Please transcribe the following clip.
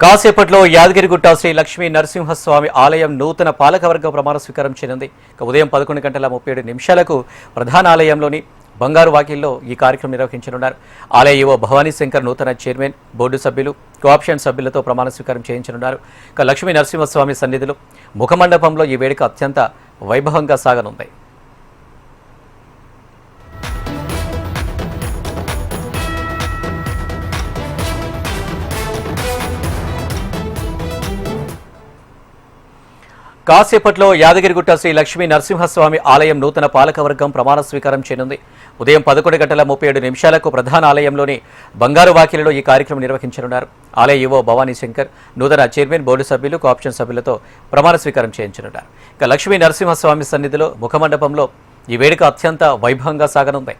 కాసేపట్లో యాదగిరిగుట్ట శ్రీ లక్ష్మీ నరసింహస్వామి ఆలయం నూతన పాలకవర్గ ప్రమాణ స్వీకారం చేయనుంది. ఉదయం 11:37 ప్రధాన ఆలయంలోని బంగారు వాకిల్లో ఈ కార్యక్రమం నిర్వహించనున్నారు. ఆలయ ఈవో భవానీ శంకర్ నూతన చైర్మన్, బోర్డు సభ్యులు, కోఆప్షన్ సభ్యులతో ప్రమాణ స్వీకారం చేయించనున్నారు. లక్ష్మీ నరసింహస్వామి సన్నిధిలో ముఖమండపంలో ఈ వేడుక అత్యంత వైభవంగా సాగనుంది. కాసేపట్లో యాదగిరిగుట్ట శ్రీ లక్ష్మీ నరసింహస్వామి ఆలయం నూతన పాలకవర్గం ప్రమాణ స్వీకారం చేయనుంది. ఉదయం 11:37 ప్రధాన ఆలయంలోని బంగారు వాకిలిలో ఈ కార్యక్రమం నిర్వహించనున్నారు. ఆలయ ఈవో భవానీ శంకర్ నూతన చైర్మన్, బోర్డు సభ్యులు, కోఆప్షన్ సభ్యులతో ప్రమాణ స్వీకారం చేయించనున్నారు. లక్ష్మీ నరసింహస్వామి సన్నిధిలో ముఖమండపంలో ఈ వేడుక అత్యంత వైభవంగా సాగనుంది.